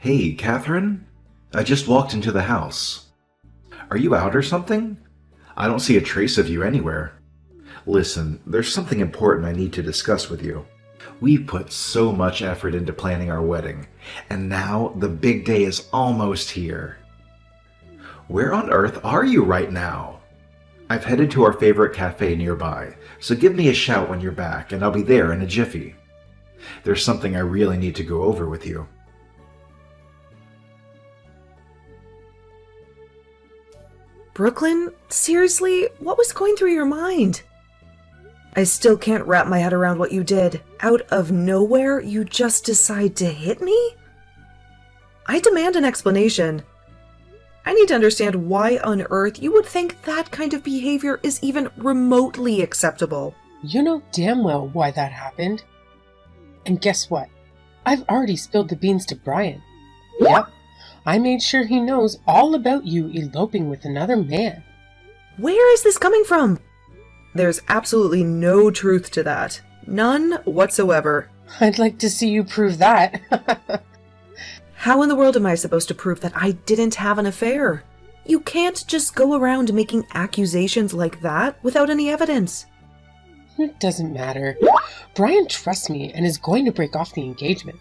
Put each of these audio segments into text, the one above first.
Hey, Catherine? I just walked into the house. Are you out or something? I don't see a trace of you anywhere. Listen, there's something important I need to discuss with you. We've put so much effort into planning our wedding, and now the big day is almost here. Where on earth are you right now? I've headed to our favorite cafe nearby, so give me a shout when you're back, and I'll be there in a jiffy. There's something I really need to go over with you. Brooklyn, seriously, what was going through your mind? I still can't wrap my head around what you did. Out of nowhere, you just decide to hit me? I demand an explanation. I need to understand why on earth you would think that kind of behavior is even remotely acceptable. You know damn well why that happened. And guess what? I've already spilled the beans to Brian. Yep, I made sure he knows all about you eloping with another man. Where is this coming from? There's absolutely no truth to that. None whatsoever. I'd like to see you prove that. How in the world am I supposed to prove that I didn't have an affair? You can't just go around making accusations like that without any evidence. It doesn't matter. Brian trusts me and is going to break off the engagement.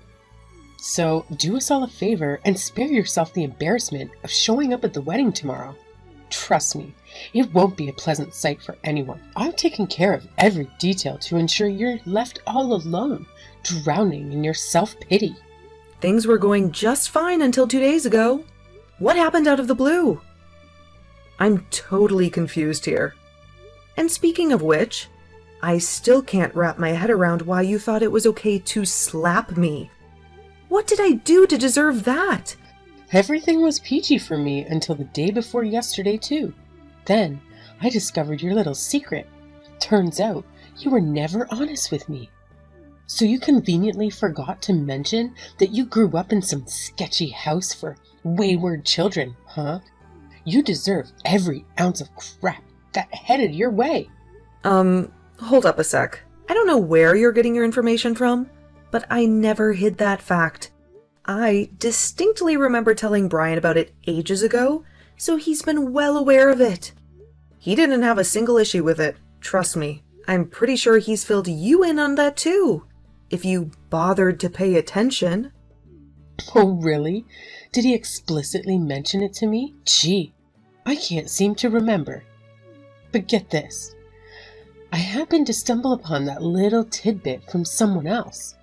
So do us all a favor and spare yourself the embarrassment of showing up at the wedding tomorrow. Trust me, it won't be a pleasant sight for anyone. I've taken care of every detail to ensure you're left all alone, drowning in your self-pity. Things were going just fine until 2 days ago. What happened out of the blue? I'm totally confused here. And speaking of which, I still can't wrap my head around why you thought it was okay to slap me. What did I do to deserve that? Everything was peachy for me until the day before yesterday, too. Then, I discovered your little secret. Turns out, you were never honest with me. So you conveniently forgot to mention that you grew up in some sketchy house for wayward children, huh? You deserve every ounce of crap that headed your way. Hold up a sec. I don't know where you're getting your information from, but I never hid that fact. I distinctly remember telling Brian about it ages ago, so he's been well aware of it. He didn't have a single issue with it, trust me. I'm pretty sure he's filled you in on that too, if you bothered to pay attention. Oh, really? Did he explicitly mention it to me? Gee, I can't seem to remember. But get this. I happened to stumble upon that little tidbit from someone else.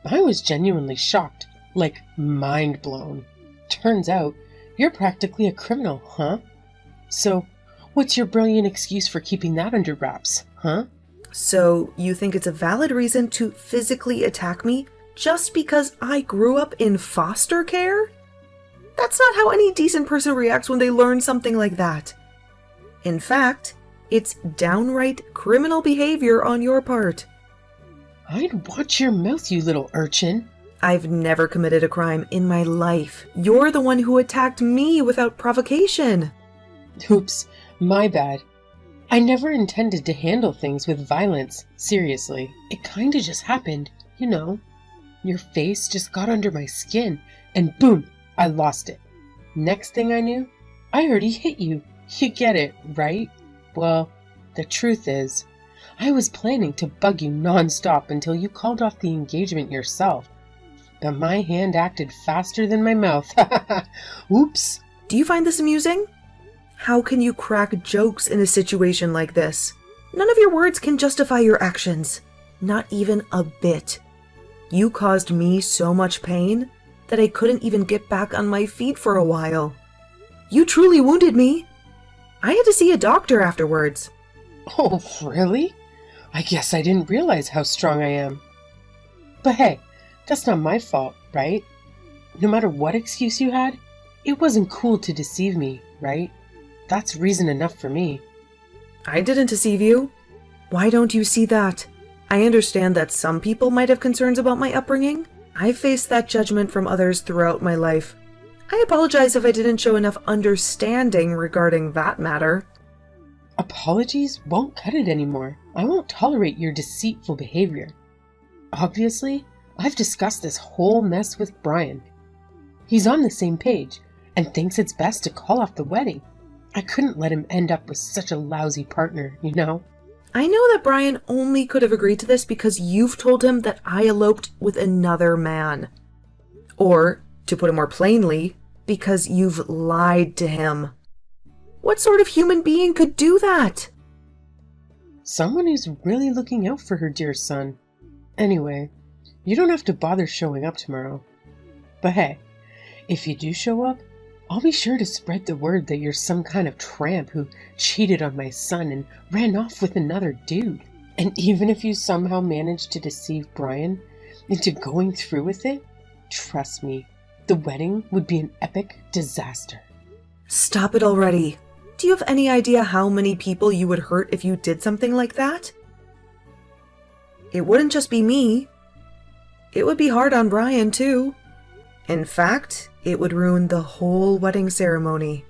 I was genuinely shocked, like mind blown. Turns out, you're practically a criminal, huh? So, what's your brilliant excuse for keeping that under wraps, huh? So, you think it's a valid reason to physically attack me just because I grew up in foster care? That's not how any decent person reacts when they learn something like that. In fact, it's downright criminal behavior on your part. I'd watch your mouth, you little urchin. I've never committed a crime in my life. You're the one who attacked me without provocation. Oops, my bad. I never intended to handle things with violence, seriously. It kinda just happened, you know. Your face just got under my skin, and boom, I lost it. Next thing I knew, I already hit you. You get it, right? Well, the truth is, I was planning to bug you non-stop until you called off the engagement yourself. But my hand acted faster than my mouth. Oops. Do you find this amusing? How can you crack jokes in a situation like this? None of your words can justify your actions. Not even a bit. You caused me so much pain that I couldn't even get back on my feet for a while. You truly wounded me. I had to see a doctor afterwards. Oh, really? I guess I didn't realize how strong I am. But hey, that's not my fault, right? No matter what excuse you had, it wasn't cool to deceive me, right? That's reason enough for me. I didn't deceive you. Why don't you see that? I understand that some people might have concerns about my upbringing. I've faced that judgment from others throughout my life. I apologize if I didn't show enough understanding regarding that matter. Apologies won't cut it anymore. I won't tolerate your deceitful behavior. Obviously, I've discussed this whole mess with Brian. He's on the same page and thinks it's best to call off the wedding. I couldn't let him end up with such a lousy partner, you know? I know that Brian only could have agreed to this because you've told him that I eloped with another man. Or, to put it more plainly, because you've lied to him. What sort of human being could do that? Someone who's really looking out for her dear son. Anyway, you don't have to bother showing up tomorrow. But hey, if you do show up, I'll be sure to spread the word that you're some kind of tramp who cheated on my son and ran off with another dude. And even if you somehow managed to deceive Brian into going through with it, trust me, the wedding would be an epic disaster. Stop it already. Do you have any idea how many people you would hurt if you did something like that? It wouldn't just be me. It would be hard on Brian, too. In fact, it would ruin the whole wedding ceremony.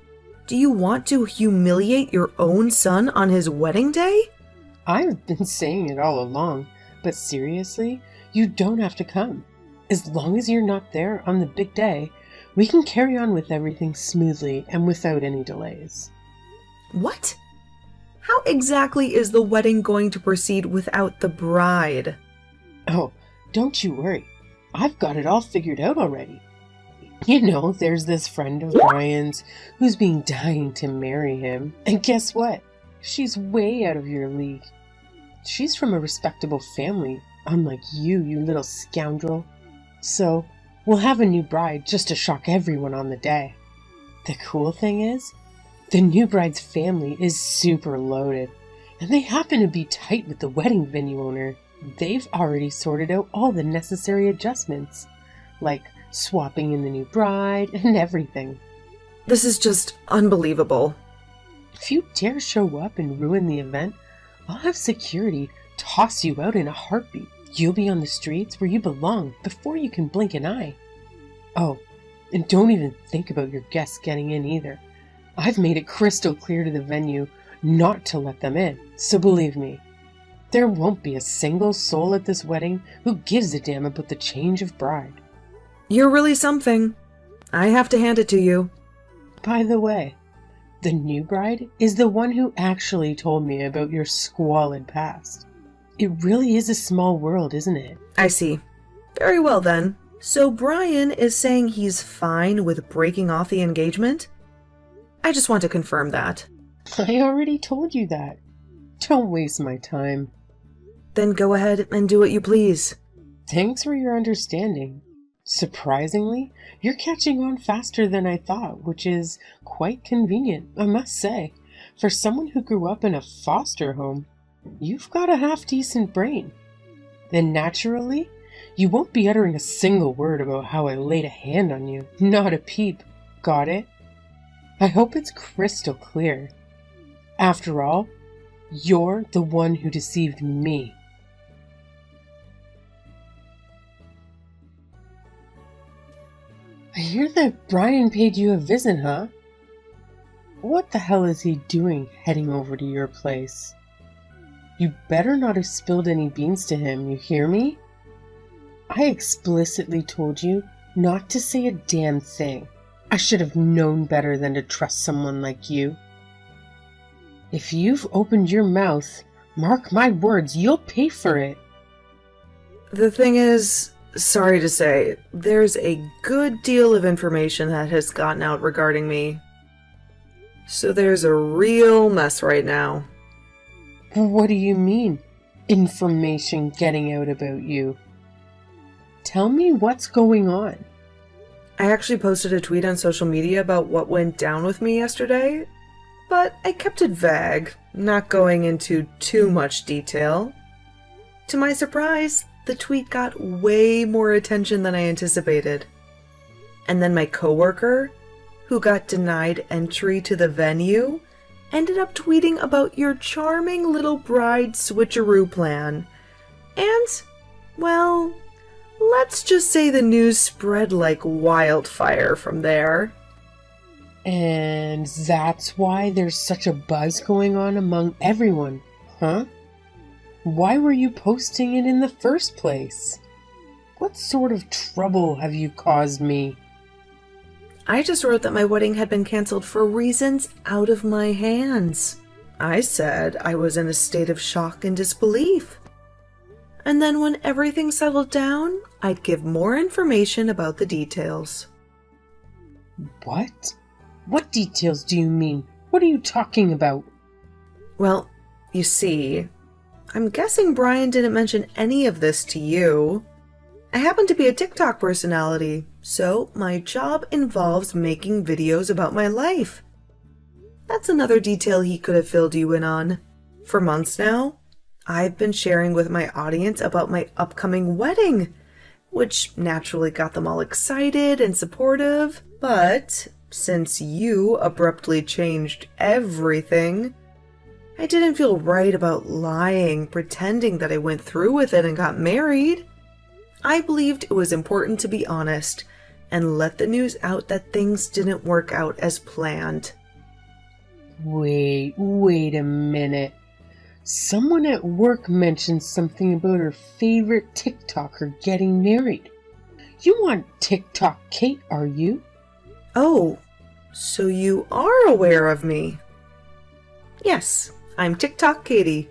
Do you want to humiliate your own son on his wedding day? I've been saying it all along, but seriously, you don't have to come. As long as you're not there on the big day, we can carry on with everything smoothly and without any delays. What? How exactly is the wedding going to proceed without the bride? Oh, don't you worry. I've got it all figured out already. You know, there's this friend of Brian's who's been dying to marry him. And guess what? She's way out of your league. She's from a respectable family, unlike you little scoundrel. So, we'll have a new bride just to shock everyone on the day. The cool thing is, the new bride's family is super loaded, and they happen to be tight with the wedding venue owner. They've already sorted out all the necessary adjustments, like swapping in the new bride and everything. This is just unbelievable. If you dare show up and ruin the event, I'll have security toss you out in a heartbeat. You'll be on the streets where you belong before you can blink an eye. Oh, and don't even think about your guests getting in either. I've made it crystal clear to the venue not to let them in, so believe me, there won't be a single soul at this wedding who gives a damn about the change of bride. You're really something. I have to hand it to you. By the way, the new bride is the one who actually told me about your squalid past. It really is a small world, isn't it? I see. Very well then. So Brian is saying he's fine with breaking off the engagement? I just want to confirm that. I already told you that. Don't waste my time. Then go ahead and do what you please. Thanks for your understanding. Surprisingly, you're catching on faster than I thought, which is quite convenient, I must say. For someone who grew up in a foster home, you've got a half-decent brain. Then naturally, you won't be uttering a single word about how I laid a hand on you. Not a peep. Got it? I hope it's crystal clear. After all, you're the one who deceived me. I hear that Brian paid you a visit, huh? What the hell is he doing heading over to your place? You better not have spilled any beans to him, you hear me? I explicitly told you not to say a damn thing. I should have known better than to trust someone like you. If you've opened your mouth, mark my words, you'll pay for it. The thing is, sorry to say, there's a good deal of information that has gotten out regarding me. So there's a real mess right now. What do you mean, information getting out about you? Tell me what's going on. I actually posted a tweet on social media about what went down with me yesterday, but I kept it vague, not going into too much detail. To my surprise, the tweet got way more attention than I anticipated. And then my coworker, who got denied entry to the venue, ended up tweeting about your charming little bride switcheroo plan. And, well, let's just say the news spread like wildfire from there. And that's why there's such a buzz going on among everyone, huh? Why were you posting it in the first place? What sort of trouble have you caused me? I just wrote that my wedding had been canceled for reasons out of my hands. I said I was in a state of shock and disbelief. And then when everything settled down, I'd give more information about the details. What? What details do you mean? What are you talking about? Well, you see, I'm guessing Brian didn't mention any of this to you. I happen to be a TikTok personality, so my job involves making videos about my life. That's another detail he could have filled you in on. For months now, I've been sharing with my audience about my upcoming wedding, which naturally got them all excited and supportive. But since you abruptly changed everything, I didn't feel right about lying, pretending that I went through with it and got married. I believed it was important to be honest and let the news out that things didn't work out as planned. Wait a minute. Someone at work mentioned something about her favorite TikToker getting married. You aren't TikTok Kate, are you? Oh, so you are aware of me? Yes, I'm TikTok Katie.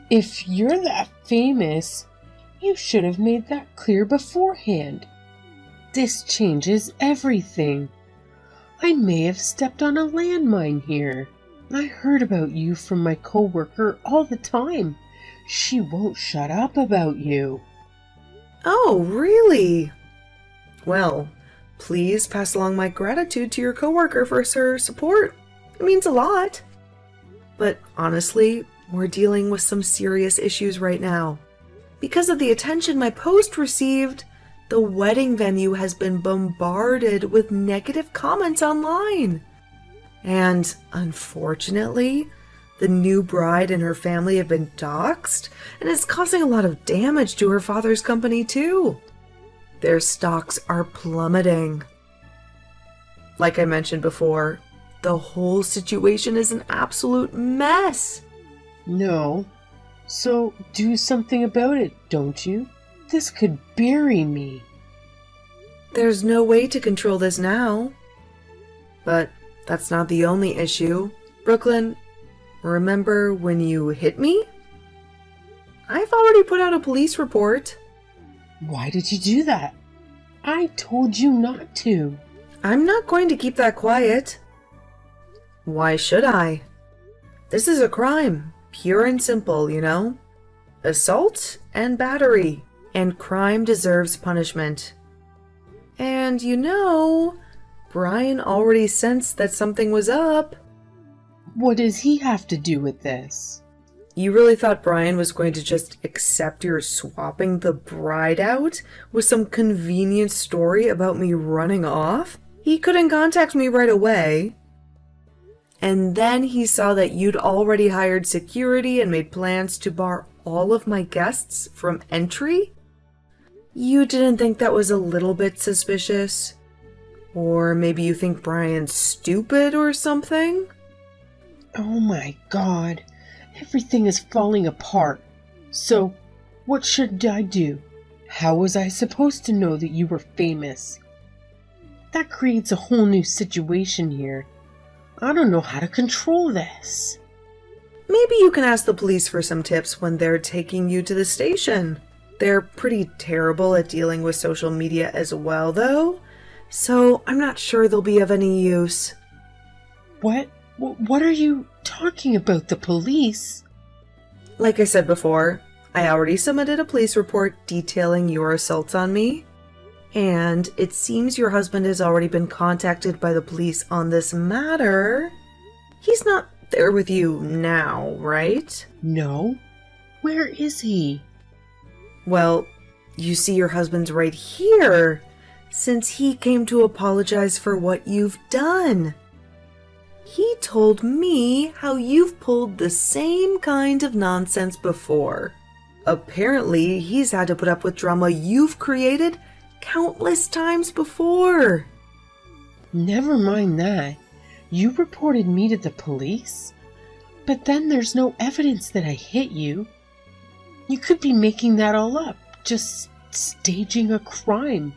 If you're that famous, you should have made that clear beforehand. This changes everything. I may have stepped on a landmine here. I heard about you from my coworker all the time. She won't shut up about you. Oh, really? Well, please pass along my gratitude to your coworker for her support. It means a lot. But honestly, we're dealing with some serious issues right now. Because of the attention my post received, the wedding venue has been bombarded with negative comments online. And unfortunately, the new bride and her family have been doxxed, and it's causing a lot of damage to her father's company too. Their stocks are plummeting. Like I mentioned before, the whole situation is an absolute mess. No. So do something about it, don't you? This could bury me. There's no way to control this now. But that's not the only issue. Brooklyn, remember when you hit me? I've already put out a police report. Why did you do that? I told you not to. I'm not going to keep that quiet. Why should I? This is a crime. Pure and simple, you know? Assault and battery. And crime deserves punishment. And you know, Brian already sensed that something was up. What does he have to do with this? You really thought Brian was going to just accept your swapping the bride out with some convenient story about me running off? He couldn't contact me right away. And then he saw that you'd already hired security and made plans to bar all of my guests from entry? You didn't think that was a little bit suspicious? Or maybe you think Brian's stupid or something? Oh my God. Everything is falling apart. So, what should I do? How was I supposed to know that you were famous? That creates a whole new situation here. I don't know how to control this. Maybe you can ask the police for some tips when they're taking you to the station. They're pretty terrible at dealing with social media as well, though, so I'm not sure they'll be of any use. What are you talking about, the police? Like I said before, I already submitted a police report detailing your assaults on me, and it seems your husband has already been contacted by the police on this matter. He's not there with you now, right? No. Where is he? Well, you see your husband's right here, since he came to apologize for what you've done. He told me how you've pulled the same kind of nonsense before. Apparently, he's had to put up with drama you've created countless times before. Never mind that. You reported me to the police? But then there's no evidence that I hit you. You could be making that all up, just staging a crime.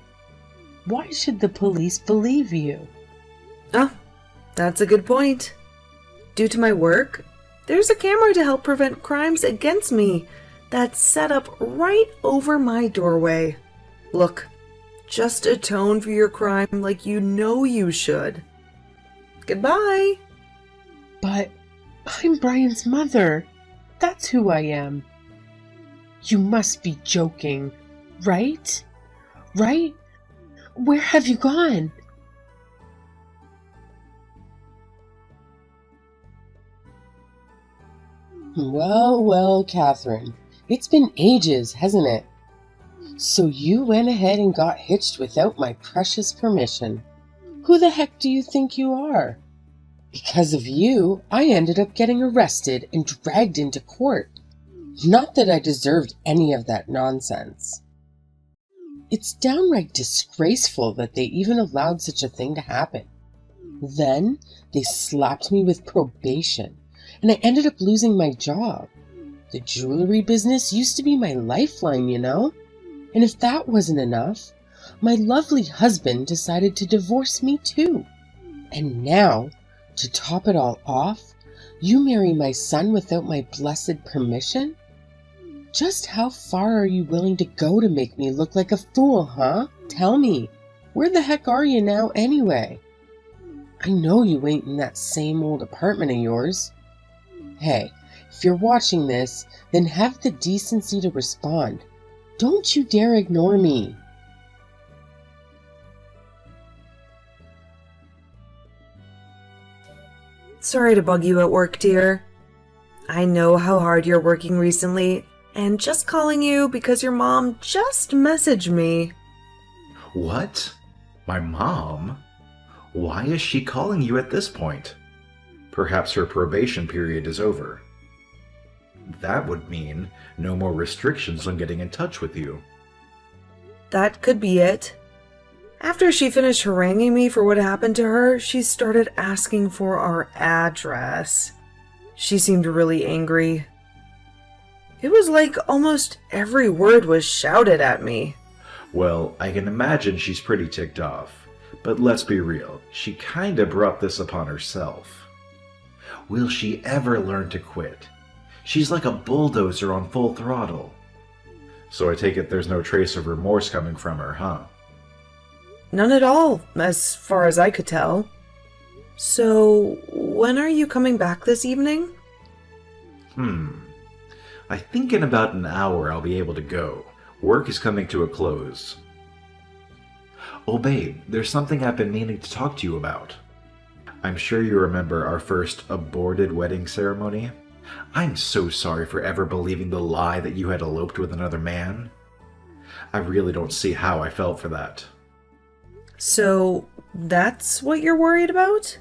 Why should the police believe you? Oh, that's a good point. Due to my work, there's a camera to help prevent crimes against me that's set up right over my doorway. Look, just atone for your crime like you know you should. Goodbye. But I'm Brian's mother. That's who I am. You must be joking, right? Right? Where have you gone? Well, Catherine. It's been ages, hasn't it? So you went ahead and got hitched without my precious permission. Who the heck do you think you are? Because of you, I ended up getting arrested and dragged into court. Not that I deserved any of that nonsense. It's downright disgraceful that they even allowed such a thing to happen. Then they slapped me with probation, and I ended up losing my job. The jewelry business used to be my lifeline, you know? And if that wasn't enough, my lovely husband decided to divorce me too. And now, to top it all off, you marry my son without my blessed permission? Just how far are you willing to go to make me look like a fool, huh? Tell me, where the heck are you now anyway? I know you ain't in that same old apartment of yours. Hey, if you're watching this, then have the decency to respond. Don't you dare ignore me. Sorry to bug you at work, dear. I know how hard you're working recently, and just calling you because your mom just messaged me. What? My mom? Why is she calling you at this point? Perhaps her probation period is over. That would mean no more restrictions on getting in touch with you. That could be it. After she finished haranguing me for what happened to her, she started asking for our address. She seemed really angry. It was like almost every word was shouted at me. Well, I can imagine she's pretty ticked off. But let's be real, she kinda brought this upon herself. Will she ever learn to quit? She's like a bulldozer on full throttle. So I take it there's no trace of remorse coming from her, huh? None at all, as far as I could tell. So, when are you coming back this evening? I think in about an hour I'll be able to go. Work is coming to a close. Oh babe, there's something I've been meaning to talk to you about. I'm sure you remember our first aborted wedding ceremony. I'm so sorry for ever believing the lie that you had eloped with another man. I really don't see how I felt for that. So, that's what you're worried about?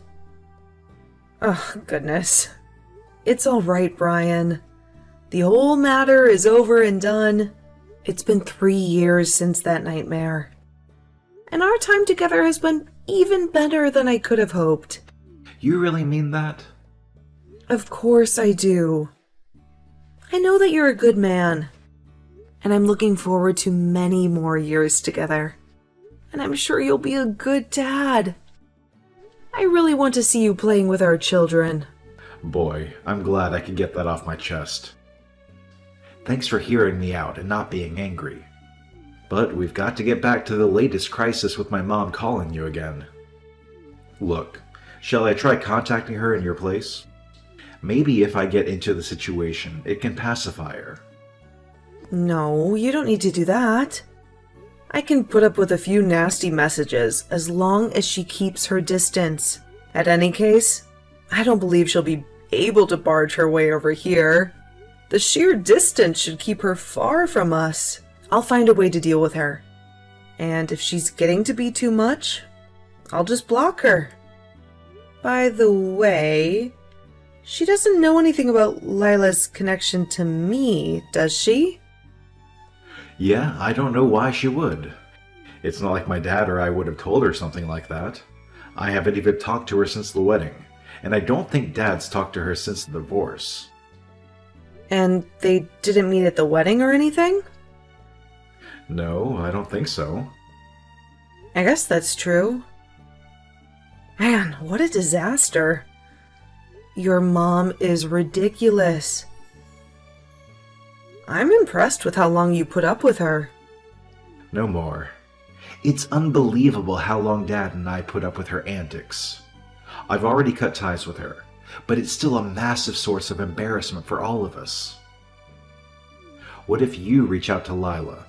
Oh, goodness. It's all right, Brian. The whole matter is over and done. It's been 3 years since that nightmare. And our time together has been even better than I could have hoped. You really mean that? Of course I do. I know that you're a good man. And I'm looking forward to many more years together. And I'm sure you'll be a good dad. I really want to see you playing with our children. Boy, I'm glad I could get that off my chest. Thanks for hearing me out and not being angry. But we've got to get back to the latest crisis with my mom calling you again. Look, shall I try contacting her in your place? Maybe if I get into the situation, it can pacify her. No, you don't need to do that. I can put up with a few nasty messages as long as she keeps her distance. At any case, I don't believe she'll be able to barge her way over here. The sheer distance should keep her far from us. I'll find a way to deal with her. And if she's getting to be too much, I'll just block her. By the way, she doesn't know anything about Lila's connection to me, does she? Yeah, I don't know why she would. It's not like my dad or I would have told her something like that. I haven't even talked to her since the wedding, and I don't think Dad's talked to her since the divorce. And they didn't meet at the wedding or anything? No, I don't think so. I guess that's true. Man, what a disaster. Your mom is ridiculous. I'm impressed with how long you put up with her. No more. It's unbelievable how long Dad and I put up with her antics. I've already cut ties with her, but it's still a massive source of embarrassment for all of us. What if you reach out to Lila?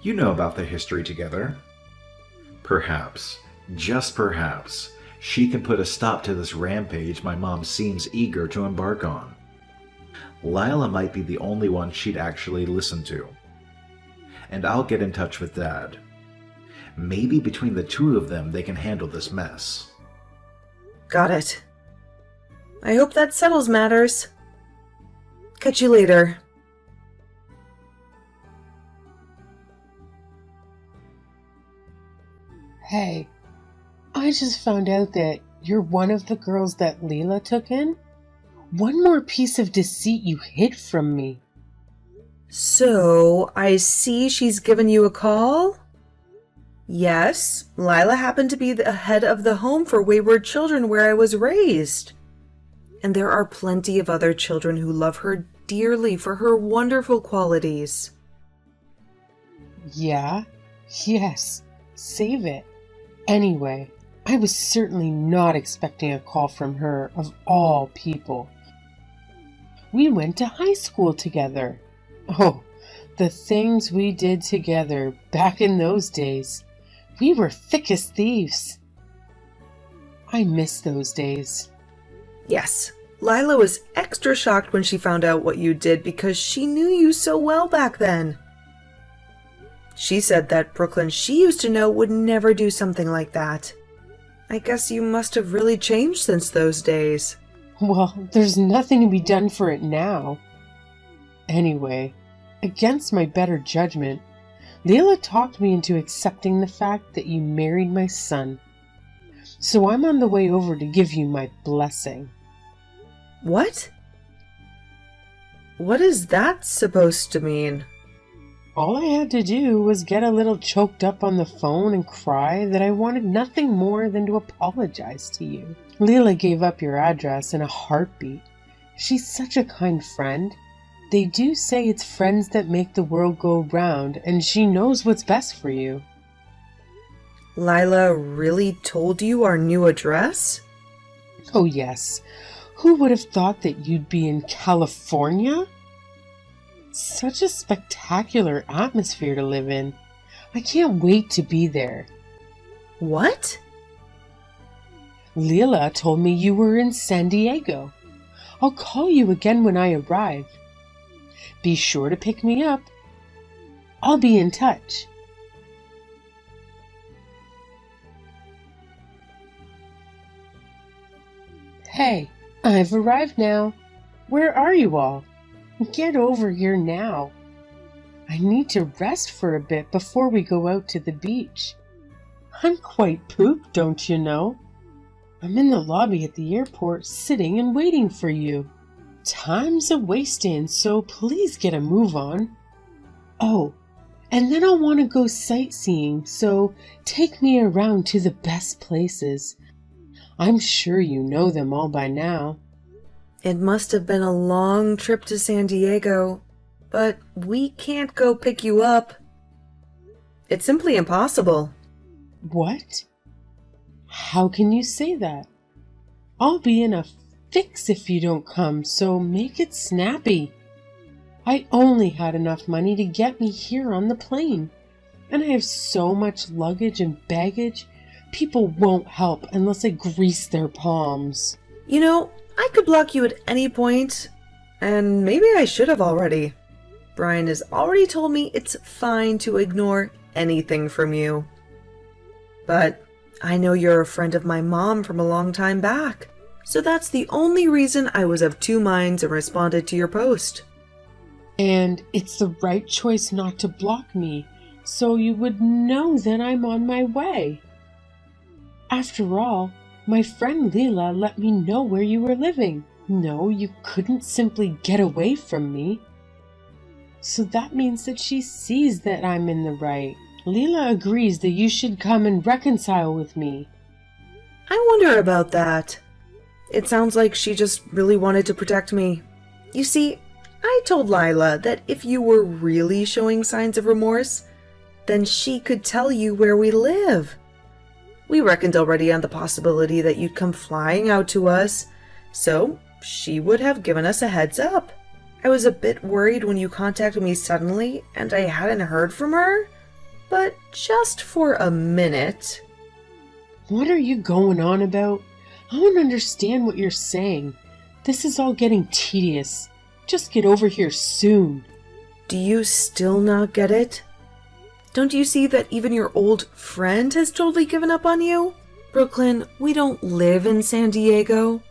You know about their history together. Perhaps, just perhaps, she can put a stop to this rampage my mom seems eager to embark on. Lila might be the only one she'd actually listen to. And I'll get in touch with Dad. Maybe between the two of them they can handle this mess. Got it. I hope that settles matters. Catch you later. Hey, I just found out that you're one of the girls that Leela took in. One more piece of deceit you hid from me. So, I see she's given you a call? Yes, Lila happened to be the head of the home for wayward children where I was raised. And there are plenty of other children who love her dearly for her wonderful qualities. Yeah? Yes. Save it. Anyway, I was certainly not expecting a call from her, of all people. We went to high school together. Oh, the things we did together back in those days. We were thick as thieves. I miss those days. Yes, Lila was extra shocked when she found out what you did because she knew you so well back then. She said that Brooklyn she used to know would never do something like that. I guess you must have really changed since those days. Well, there's nothing to be done for it now. Anyway, against my better judgment, Leela talked me into accepting the fact that you married my son. So I'm on the way over to give you my blessing. What? What is that supposed to mean? All I had to do was get a little choked up on the phone and cry that I wanted nothing more than to apologize to you. Leela gave up your address in a heartbeat. She's such a kind friend. They do say it's friends that make the world go round, and she knows what's best for you. Lila really told you our new address? Oh yes. Who would have thought that you'd be in California? Such a spectacular atmosphere to live in. I can't wait to be there. What? Leela told me you were in San Diego. I'll call you again when I arrive. Be sure to pick me up. I'll be in touch. Hey, I've arrived now. Where are you all? Get over here now. I need to rest for a bit before we go out to the beach. I'm quite pooped, don't you know? I'm in the lobby at the airport sitting and waiting for you. Time's a wasting, so please get a move on. Oh, and then I'll want to go sightseeing, so take me around to the best places. I'm sure you know them all by now. It must have been a long trip to San Diego, but we can't go pick you up. It's simply impossible. What? How can you say that? I'll be in a fix if you don't come, so make it snappy. I only had enough money to get me here on the plane, and I have so much luggage and baggage, people won't help unless I grease their palms. You know, I could block you at any point, and maybe I should have already. Brian has already told me it's fine to ignore anything from you. But I know you're a friend of my mom from a long time back, so that's the only reason I was of two minds and responded to your post. And it's the right choice not to block me, so you would know that I'm on my way. After all, my friend Leela let me know where you were living. No, you couldn't simply get away from me. So that means that she sees that I'm in the right. Leela agrees that you should come and reconcile with me. I wonder about that. It sounds like she just really wanted to protect me. You see, I told Lila that if you were really showing signs of remorse, then she could tell you where we live. We reckoned already on the possibility that you'd come flying out to us, so she would have given us a heads up. I was a bit worried when you contacted me suddenly and I hadn't heard from her, but just for a minute. What are you going on about? I don't understand what you're saying. This is all getting tedious. Just get over here soon. Do you still not get it? Don't you see that even your old friend has totally given up on you? Brooklyn, we don't live in San Diego.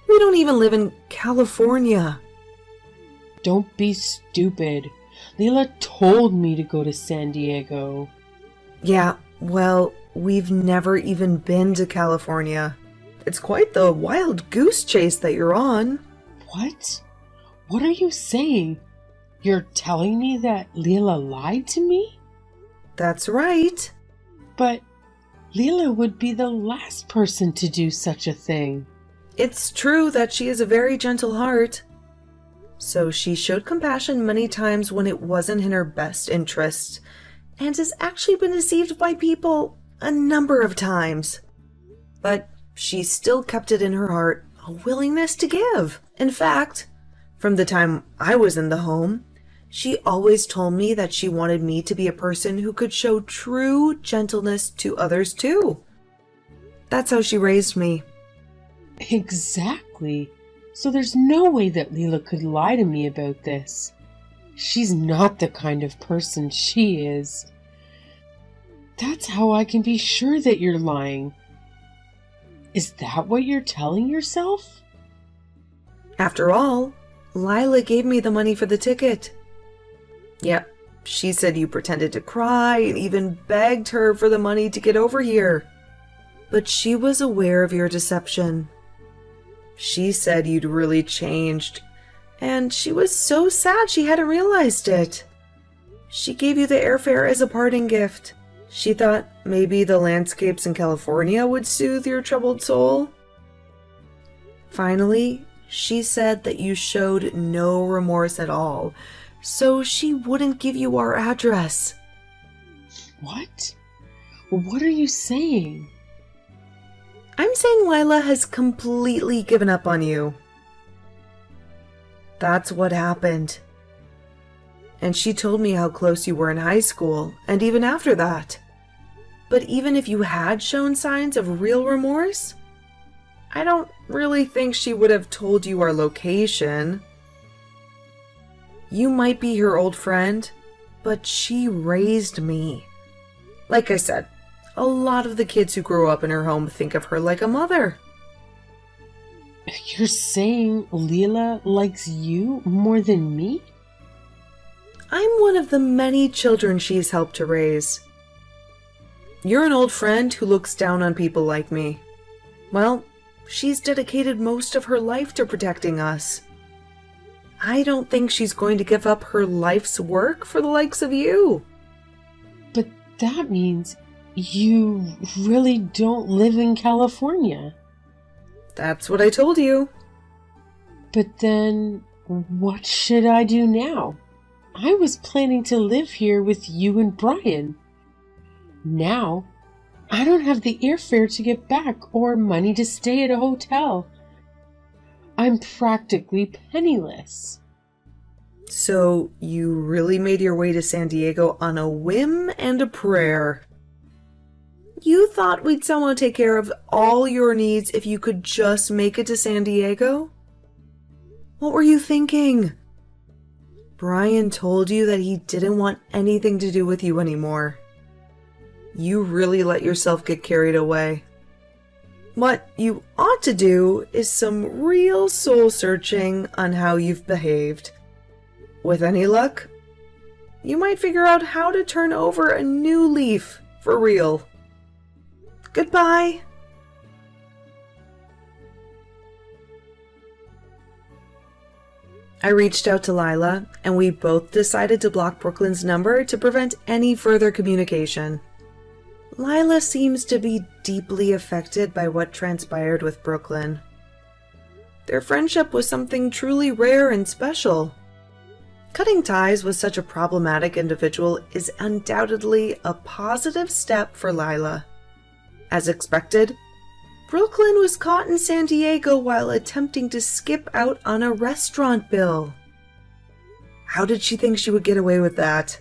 We don't even live in California. Don't be stupid. Leela told me to go to San Diego. Yeah, well, we've never even been to California. It's quite the wild goose chase that you're on. What? What are you saying? You're telling me that Leela lied to me? That's right. But Leela would be the last person to do such a thing. It's true that she is a very gentle heart. So she showed compassion many times when it wasn't in her best interest, and has actually been deceived by people a number of times. But she still kept it in her heart, a willingness to give. In fact, from the time I was in the home, she always told me that she wanted me to be a person who could show true gentleness to others too. That's how she raised me. Exactly. So there's no way that Leela could lie to me about this. She's not the kind of person she is. That's how I can be sure that you're lying. Is that what you're telling yourself? After all, Lila gave me the money for the ticket. Yep, she said you pretended to cry and even begged her for the money to get over here. But she was aware of your deception. She said you'd really changed, and she was so sad she hadn't realized it. She gave you the airfare as a parting gift. She thought maybe the landscapes in California would soothe your troubled soul. Finally, she said that you showed no remorse at all, so she wouldn't give you our address. What? What are you saying? I'm saying Lila has completely given up on you. That's what happened. And she told me how close you were in high school, and even after that. But even if you had shown signs of real remorse, I don't really think she would have told you our location. You might be her old friend, but she raised me. Like I said, a lot of the kids who grew up in her home think of her like a mother. You're saying Leela likes you more than me? I'm one of the many children she's helped to raise. You're an old friend who looks down on people like me. Well, she's dedicated most of her life to protecting us. I don't think she's going to give up her life's work for the likes of you. But that means you really don't live in California. That's what I told you. But then, what should I do now? I was planning to live here with you and Brian. Now, I don't have the airfare to get back or money to stay at a hotel. I'm practically penniless. So you really made your way to San Diego on a whim and a prayer. You thought we'd somehow take care of all your needs if you could just make it to San Diego? What were you thinking? Brian told you that he didn't want anything to do with you anymore. You really let yourself get carried away. What you ought to do is some real soul searching on how you've behaved. With any luck, you might figure out how to turn over a new leaf for real. Goodbye. I reached out to Lila, and we both decided to block Brooklyn's number to prevent any further communication. Lila seems to be deeply affected by what transpired with Brooklyn. Their friendship was something truly rare and special. Cutting ties with such a problematic individual is undoubtedly a positive step for Lila. As expected, Brooklyn was caught in San Diego while attempting to skip out on a restaurant bill. How did she think she would get away with that?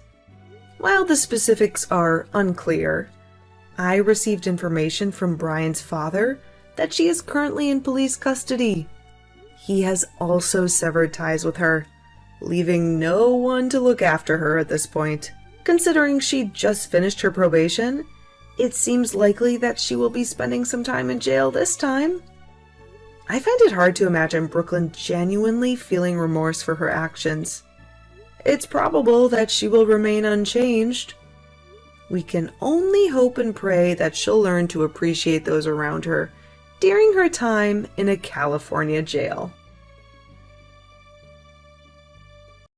While the specifics are unclear, I received information from Brian's father that she is currently in police custody. He has also severed ties with her, leaving no one to look after her at this point. Considering she just finished her probation, it seems likely that she will be spending some time in jail this time. I find it hard to imagine Brooklyn genuinely feeling remorse for her actions. It's probable that she will remain unchanged. We can only hope and pray that she'll learn to appreciate those around her during her time in a California jail.